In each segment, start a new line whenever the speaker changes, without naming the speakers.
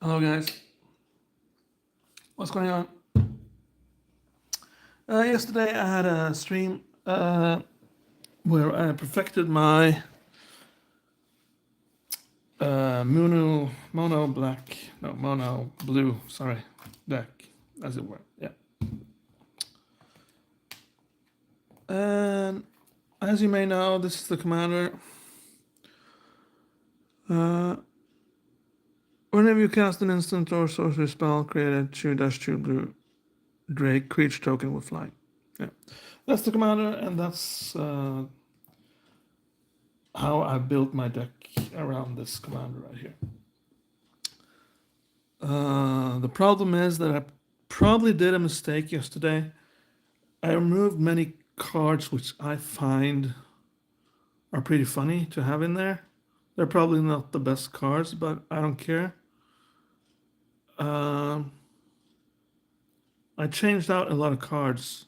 Hello guys, what's going on? Yesterday I had a stream where I perfected my mono blue, sorry, deck, as it were. Yeah. And as you may know, this is the commander. Whenever you cast an instant or sorcery spell, create a 2/2 blue Drake creature token with flying. Yeah, that's the commander, and that's how I built my deck around this commander right here. The problem is that I probably did a mistake yesterday. I removed many cards which I find are pretty funny to have in there. They're probably not the best cards, but I don't care. I changed out a lot of cards,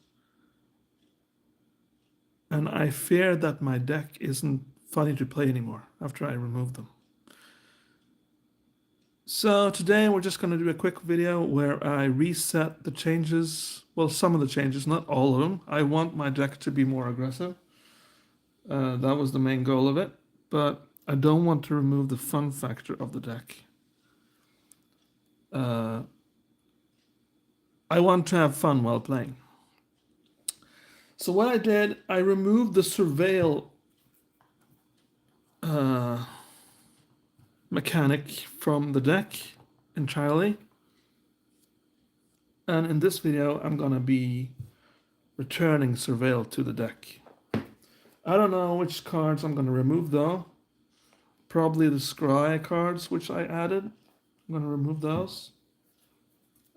and I fear that my deck isn't funny to play anymore after I remove them. So today we're just going to do a quick video where I reset the changes. Well, some of the changes, not all of them. I want my deck to be more aggressive. That was the main goal of it. But I don't want to remove the fun factor of the deck. I want to have fun while playing. So what I did, I removed the surveil mechanic from the deck entirely. And in this video, I'm going to be returning surveil to the deck. I don't know which cards I'm going to remove though. Probably the scry cards which I added. I'm going to remove those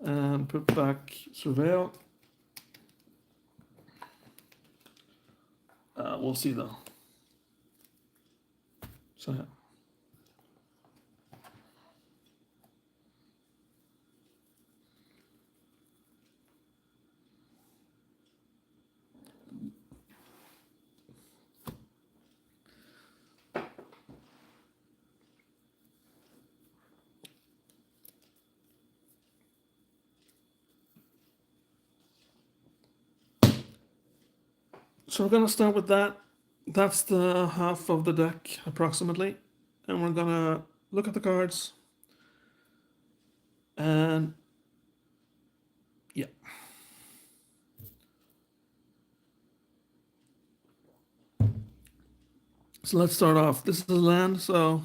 and put back surveil. We'll see though. So yeah. So we're going to start with that. That's the half of the deck, approximately. And we're going to look at the cards. And yeah. So let's start off. This is the land, so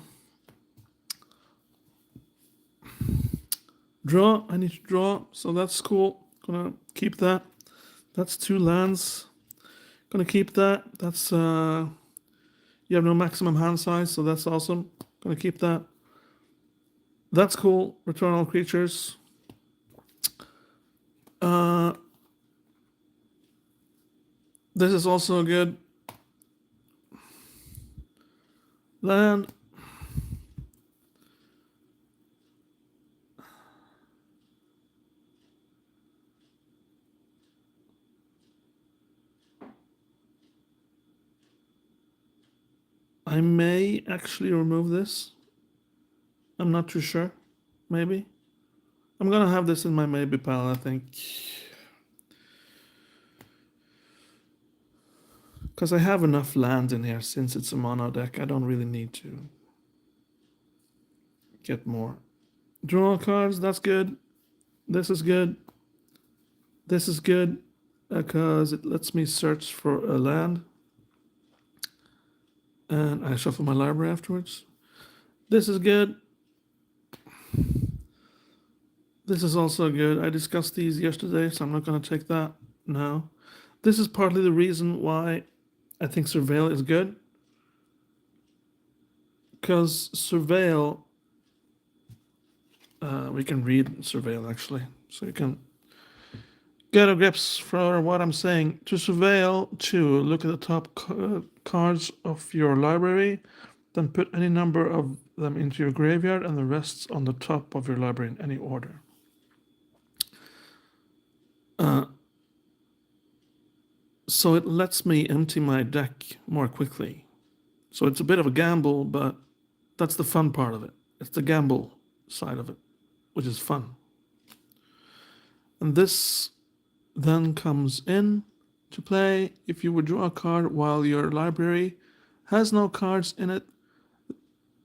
draw. I need to draw, so that's cool. Gonna keep that. That's 2 lands. Gonna keep that. That's you have no maximum hand size, so that's awesome. Gonna keep that. That's cool. Return all creatures. This is also good. Land. I may actually remove this. I'm not too sure. Maybe. I'm gonna have this in my maybe pile, I think. Because I have enough land in here since it's a mono deck. I don't really need to get more. Draw cards, that's good. This is good. This is good because it lets me search for a land. And I shuffle my library afterwards. This is good. This is also good. I discussed these yesterday, so I'm not going to take that now. This is partly the reason why I think surveil is good. Because surveil, we can read surveil actually. So you can get a grips for what I'm saying. To surveil, to look at the top cards of your library, then put any number of them into your graveyard and the rest on the top of your library in any order. So it lets me empty my deck more quickly. So it's a bit of a gamble, but that's the fun part of it. It's the gamble side of it. which is fun. And this then comes in to play if you would draw a card while your library has no cards in it.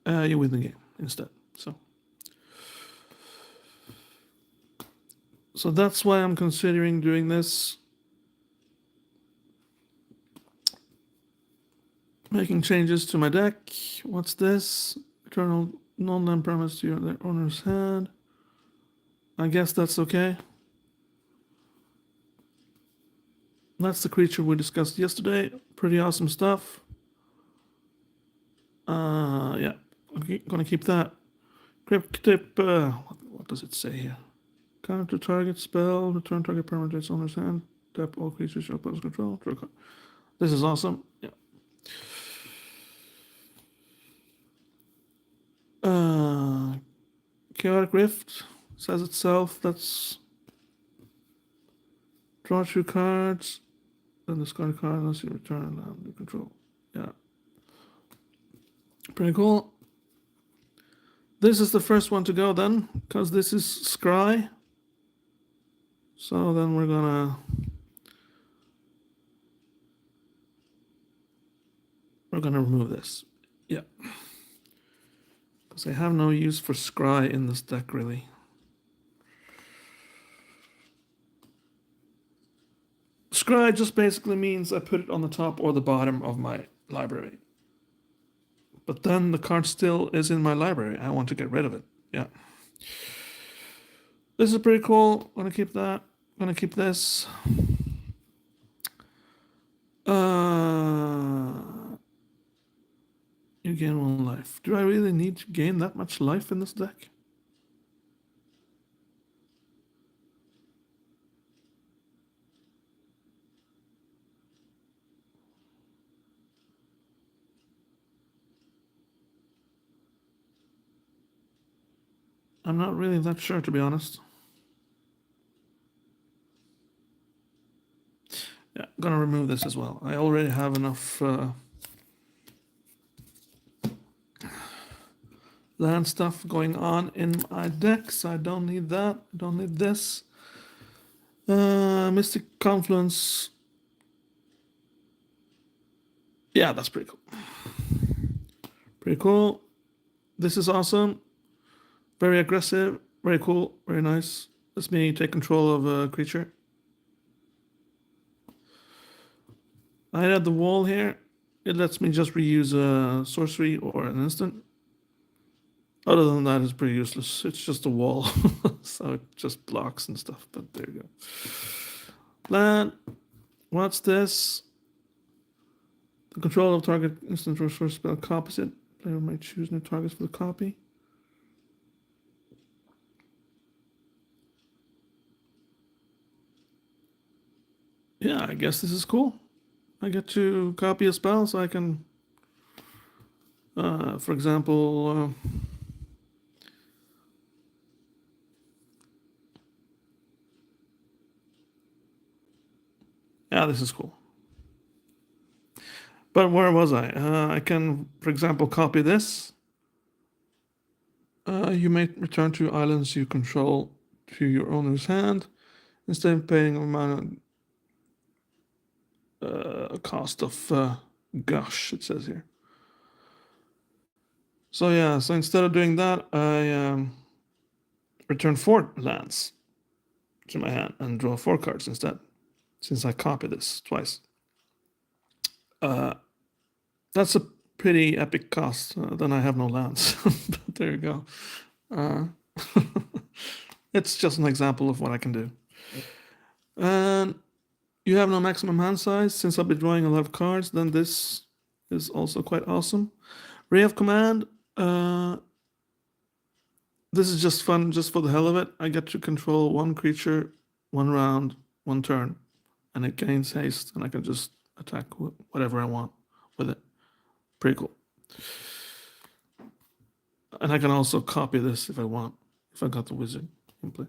You win the game instead. So that's why I'm considering doing this. Making changes to my deck. What's this? Eternal non-land promise to your owner's hand. I guess that's okay. That's the creature we discussed yesterday. Pretty awesome stuff. Yeah, I'm gonna keep that. Crypt tip. What does it say here? Counter target spell. Return target permanent to its owner's hand. Tap all creatures your opponent's control. This is awesome. Yeah. Chaotic Rift says itself. That's draw 2 cards, then discard a card unless you return a land you control. Yeah. Pretty cool. This is the first one to go then, because this is Scry. So then we're gonna remove this. Yeah. Because I have no use for Scry in this deck really. Scry just basically means I put it on the top or the bottom of my library. But then the card still is in my library. I want to get rid of it. Yeah. This is pretty cool. I'm gonna keep that. I'm gonna keep this. You gain 1 life. Do I really need to gain that much life in this deck? I'm not really that sure, to be honest. Yeah, I'm gonna remove this as well. I already have enough land stuff going on in my deck, so I don't need that. I don't need this. Mystic Confluence. Yeah, that's pretty cool. Pretty cool. This is awesome. Very aggressive. Very cool. Very nice. Lets me take control of a creature. I add the wall here. It lets me just reuse a sorcery or an instant. Other than that, it's pretty useless. It's just a wall, so it just blocks and stuff, but there you go. Land. What's this? The control of target instant or source spell copies it. Player might choose new targets for the copy. Yeah, I guess this is cool. I get to copy a spell, so I can, for example, yeah, this is cool. But where was I? I can, for example, copy this. You may return to islands you control to your owner's hand instead of paying a amount cost of gosh, it says here. So yeah, so instead of doing that, I return 4 lands to my hand and draw 4 cards instead, since I copied this twice. That's a pretty epic cost. Then I have no lands. But there you go. It's just an example of what I can do. And you have no maximum hand size. Since I'll be drawing a lot of cards, then this is also quite awesome. Ray of Command. This is just fun, just for the hell of it. I get to control 1 creature, 1 round, 1 turn, and it gains haste, and I can just attack whatever I want with it. Pretty cool. And I can also copy this if I want, if I got the wizard in play.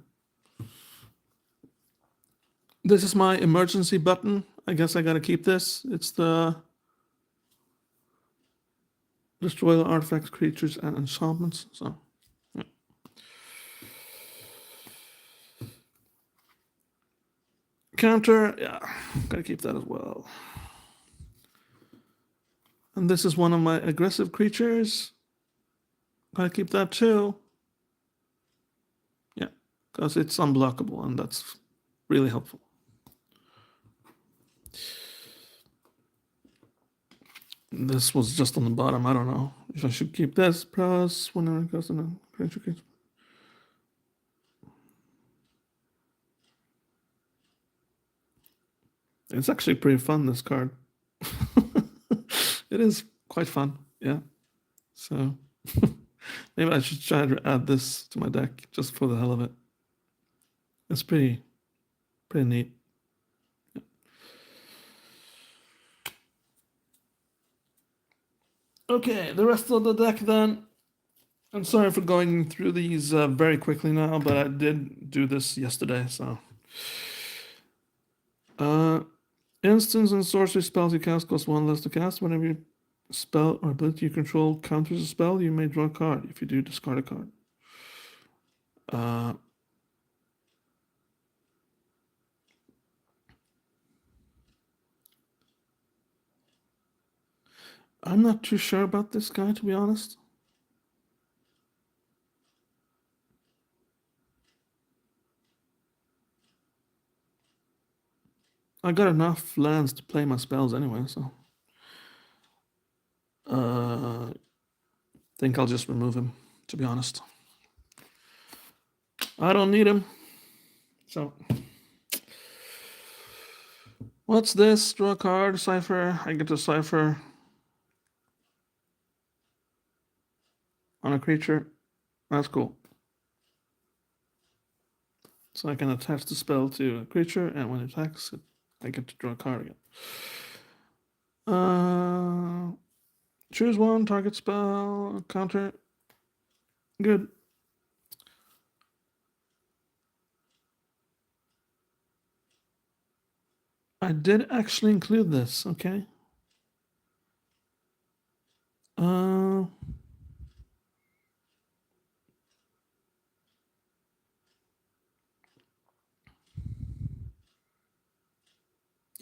This is my emergency button. I guess I gotta keep this. It's the destroy the artifacts, creatures, and enchantments. So, yeah. counter, yeah, gotta keep that as well. And this is one of my aggressive creatures. Gotta keep that too. Yeah, because it's unblockable, and that's really helpful. This was just on the bottom. I don't know if I should keep this. Plus, whenever it goes in a creature case. It's actually pretty fun, this card. It is quite fun, yeah. So maybe I should try to add this to my deck just for the hell of it. It's pretty neat. Okay, the rest of the deck then. I'm sorry for going through these very quickly now, but I did do this yesterday, so. Instants and sorcery spells you cast cost 1 less to cast. Whenever you spell or ability you control counters a spell, you may draw a card. If you do, discard a card. I'm not too sure about this guy, to be honest. I got enough lands to play my spells anyway, so. Think I'll just remove him, to be honest. I don't need him. So. What's this? Draw a card, cipher. I get to cipher on a creature. That's cool. So I can attach the spell to a creature, and when it attacks, I get to draw a card again. Choose one, target spell, counter. Good. I did actually include this, okay.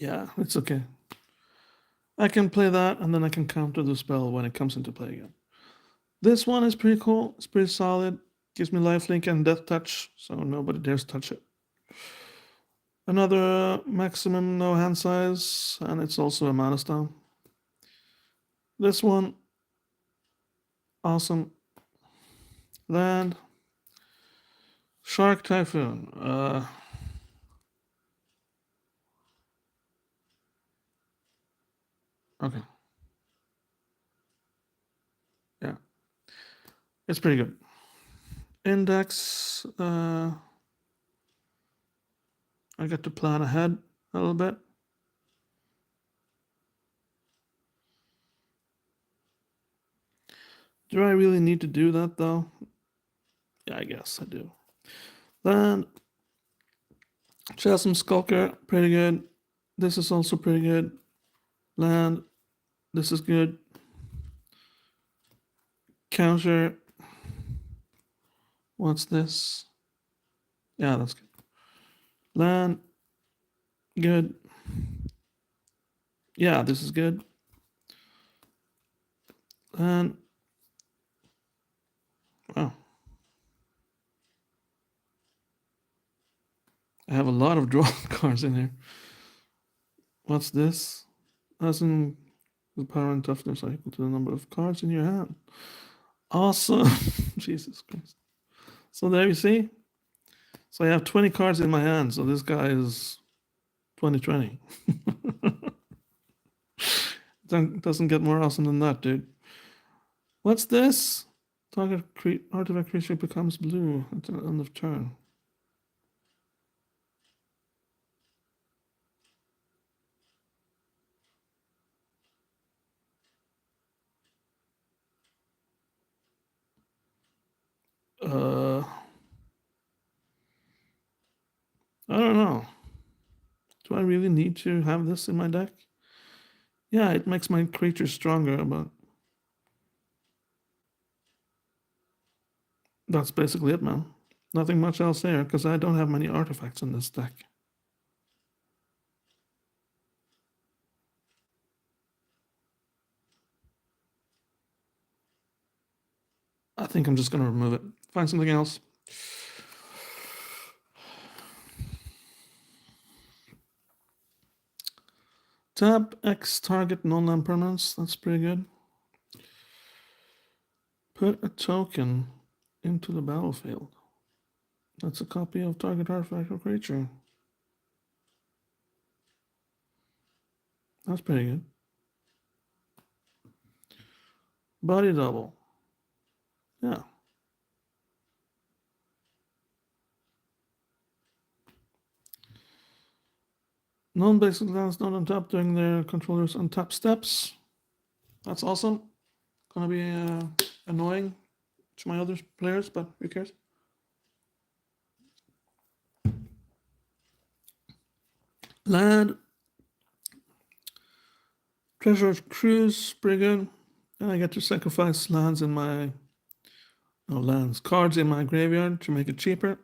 Yeah, it's okay. I can play that, and then I can counter the spell when it comes into play again. This one is pretty cool. It's pretty solid. Gives me lifelink and death touch, so nobody dares touch it. Another maximum no hand size, and it's also a mana stone. This one, awesome. Land. Shark Typhoon. Okay. Yeah. It's pretty good. Index. I get to plan ahead a little bit. Do I really need to do that though? Yeah, I guess I do. Then Chasm Skulker, pretty good. This is also pretty good. Land, this is good. Counter. What's this? Yeah, that's good. Land, good. Yeah, this is good. And wow. I have a lot of draw cards in here. What's this? As in the power and toughness are equal to the number of cards in your hand. Awesome. Jesus Christ. So there you see. So I have 20 cards in my hand. So this guy is 2020. Doesn't get more awesome than that, dude. What's this? Target artifact creature becomes blue at the end of turn. I don't know. Do I really need to have this in my deck? Yeah, it makes my creature stronger, but that's basically it, man. Nothing much else there, because I don't have many artifacts in this deck. I think I'm just going to remove it. Find something else. Tap X target non-land permanents. That's pretty good. Put a token into the battlefield. That's a copy of target artifact or creature. That's pretty good. Body double. Yeah. Non-basic lands not untap during their controllers untap steps. That's awesome. Gonna be annoying to my other players, but who cares? Land. Treasure Cruise, pretty good. And I get to sacrifice lands in my cards in my graveyard to make it cheaper.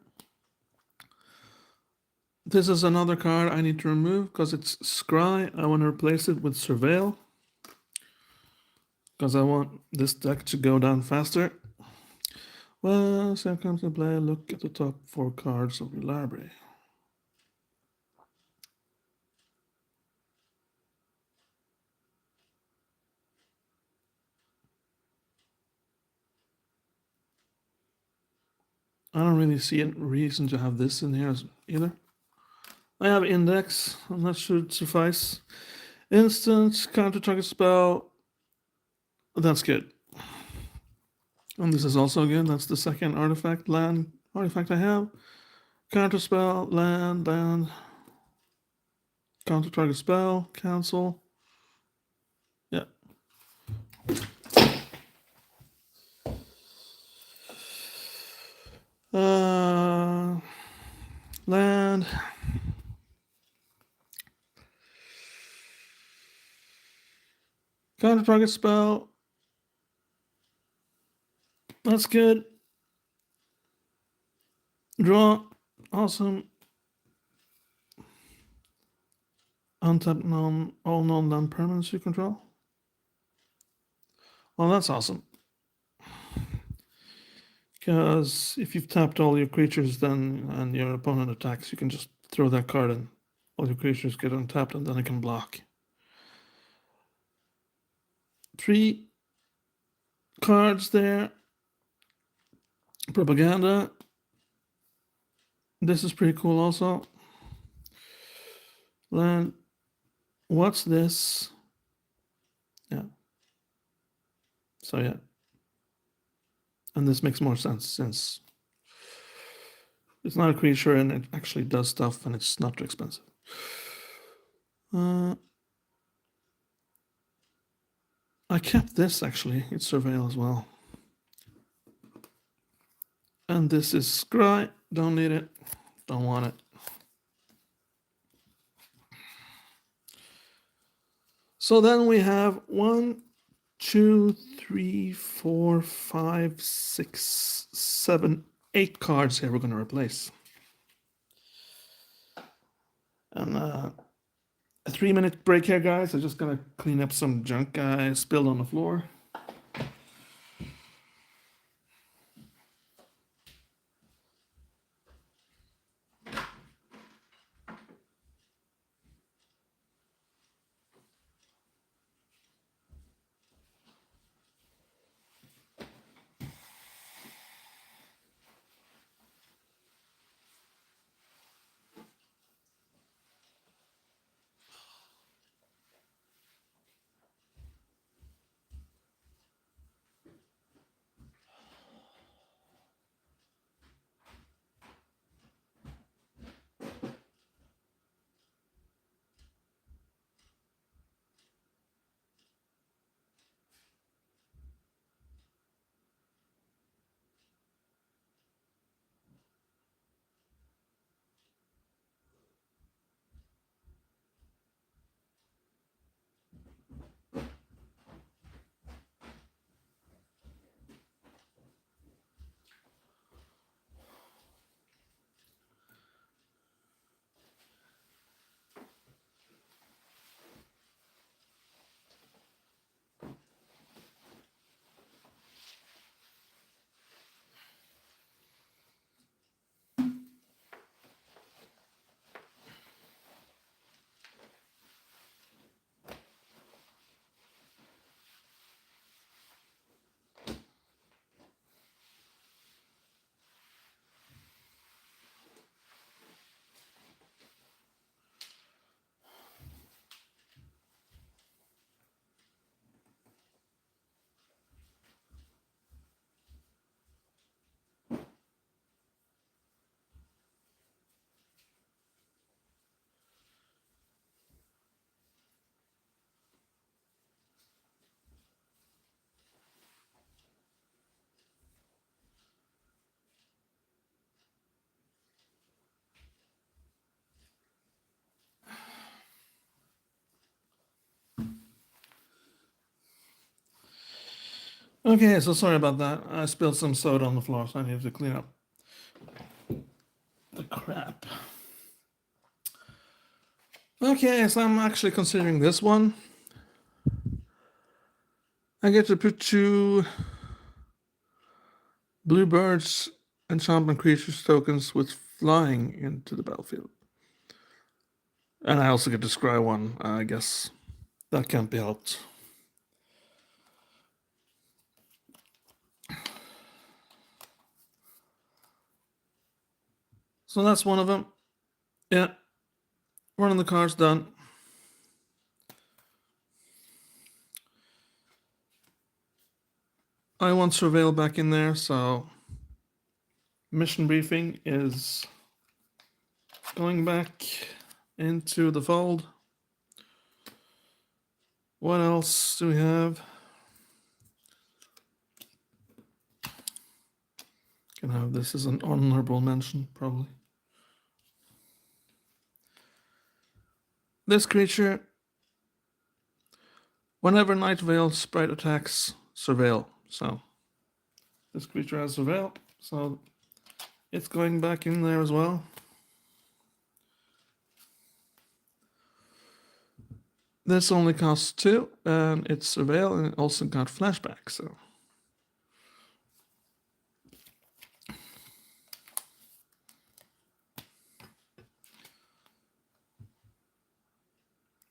This is another card I need to remove because it's Scry. I want to replace it with Surveil because I want this deck to go down faster. Well, so comes to play. Look at the top 4 cards of your library. I don't really see a reason to have this in here either. I have Index, and that should suffice. Instant, counter target spell. That's good. And this is also good. That's the second artifact I have. Counter spell, land, counter target spell, cancel. Yeah. Land. Counter target spell. That's good. Draw. Awesome. Untap all non-land permanents you control. Well, that's awesome. Because if you've tapped all your creatures then and your opponent attacks, you can just throw that card and all your creatures get untapped and then it can block. 3 cards there. Propaganda. This is pretty cool also. Land. What's this? Yeah. So yeah. And this makes more sense since it's not a creature and it actually does stuff and it's not too expensive. I kept this actually. It's Surveil as well. And this is Scry. Don't need it. Don't want it. So then we have 1, 2, 3, 4, 5, 6, 7, 8 cards here we're going to replace. And a 3-minute break here, guys. I'm just going to clean up some junk I spilled on the floor. Okay, so sorry about that. I spilled some soda on the floor, so I need to clean up the crap. Okay, so I'm actually considering this one. I get to put 2 bluebirds enchantment creatures tokens with flying into the battlefield. And I also get to scry 1, I guess. That can't be helped. So that's one of them. Yeah. One of the cards done. I want Surveil back in there, so mission briefing is going back into the fold. What else do we have? Can have this as an honorable mention, probably. This creature, whenever Night Veil sprite attacks, Surveil. So this creature has Surveil, so it's going back in there as well. This only costs 2, and it's Surveil, and it also got Flashback, so.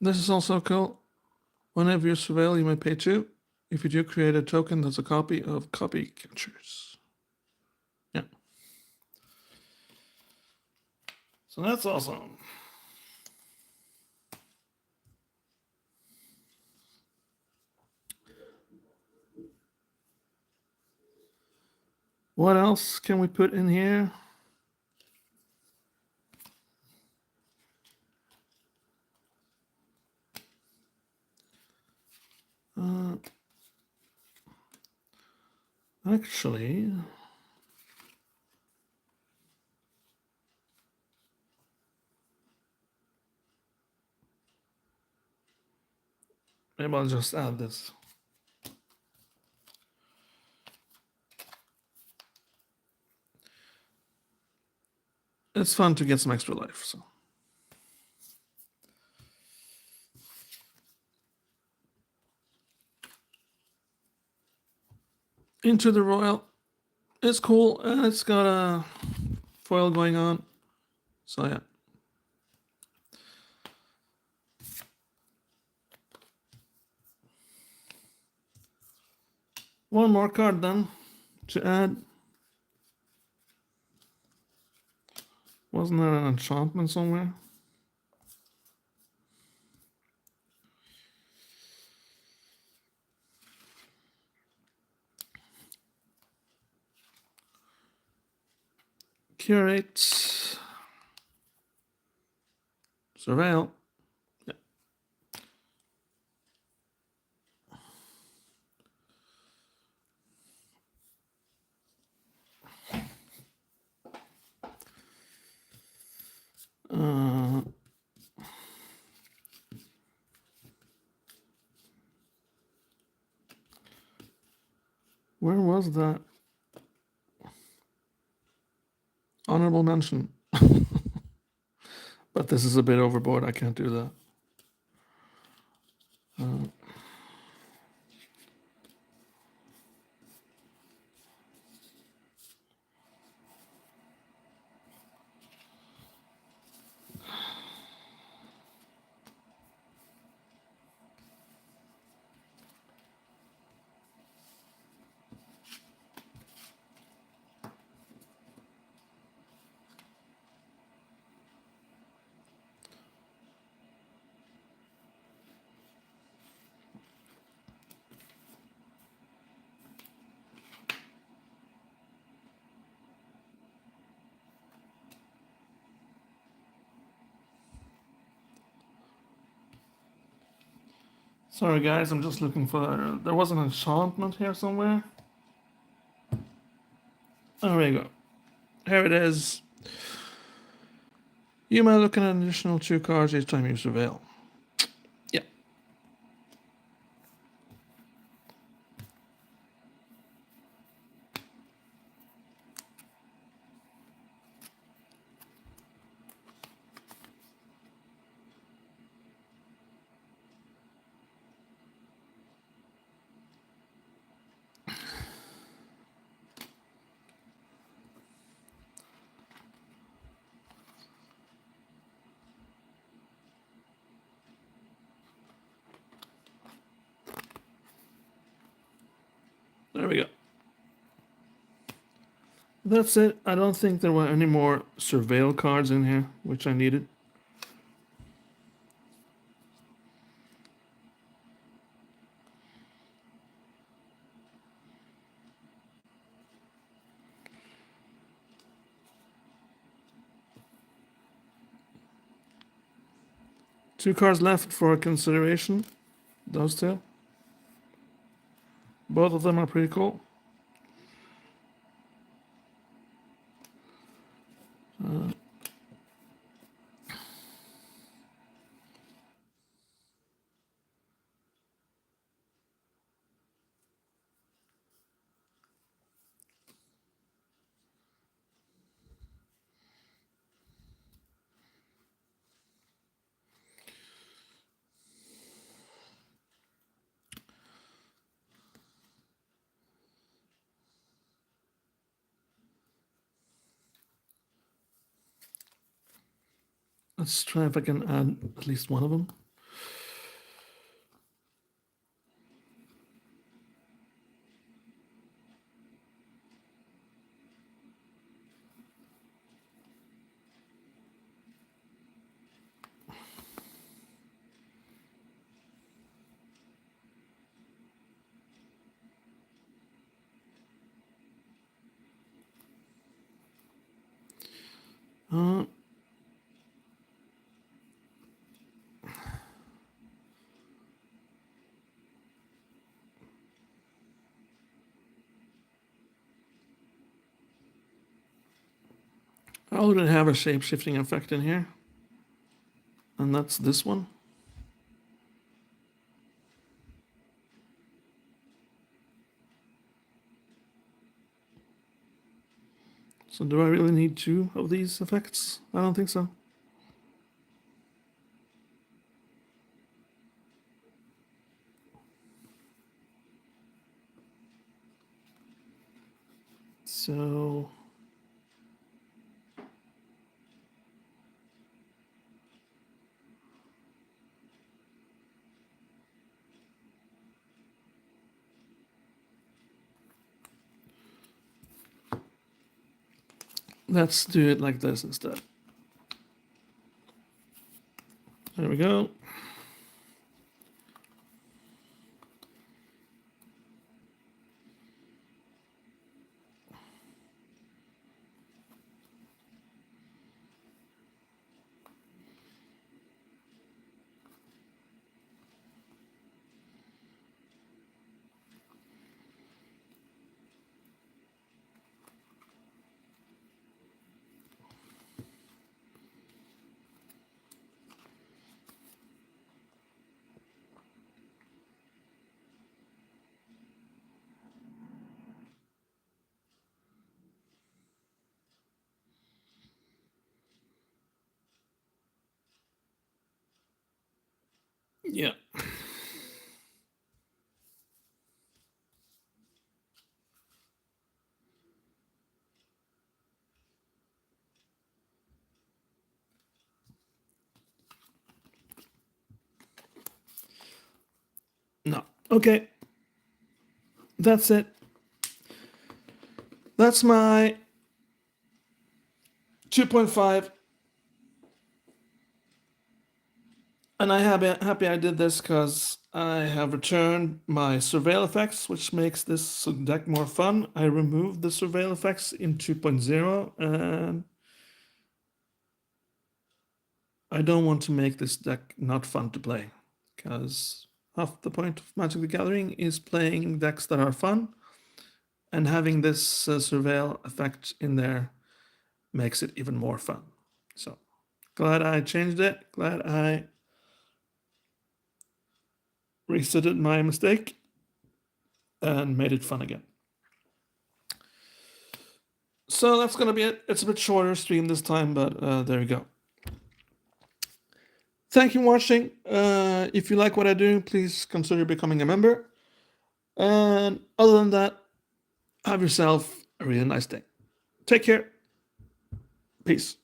This is also cool. Whenever you Surveil, you may pay 2. If you do, create a token that's a copy of Copy Catchers. Yeah. So that's awesome. What else can we put in here? Actually, maybe I'll just add this. It's fun to get some extra life, so. Into the Royal. It's cool, and it's got a foil going on. So yeah. One more card then to add. Wasn't there an enchantment somewhere? Curate. Surveil. Yeah. Where was that? Honorable mention. But this is a bit overboard. I can't do that. Sorry guys, I'm just looking for. There was an enchantment here somewhere. There we go. Here it is. You may look at an additional 2 cards each time you Surveil. Yeah. There we go. That's it. I don't think there were any more surveil cards in here, which I needed. Two cards left for consideration. Those two. Both of them are pretty cool. Let's try if I can add at least one of them. I already have a shape-shifting effect in here. And that's this one. So do I really need two of these effects? I don't think so. So let's do it like this instead. There we go. Yeah. No. Okay. That's it. That's my 2.5. And I am happy I did this because I have returned my surveil effects, which makes this deck more fun. I removed the surveil effects in 2.0, and I don't want to make this deck not fun to play, because half the point of Magic the Gathering is playing decks that are fun, and having this surveil effect in there makes it even more fun. So glad I changed it. Glad I resetted my mistake and made it fun again. So that's going to be it. It's a bit shorter stream this time, but there you go. Thank you for watching. If you like what I do, please consider becoming a member. And other than that, have yourself a really nice day. Take care. Peace.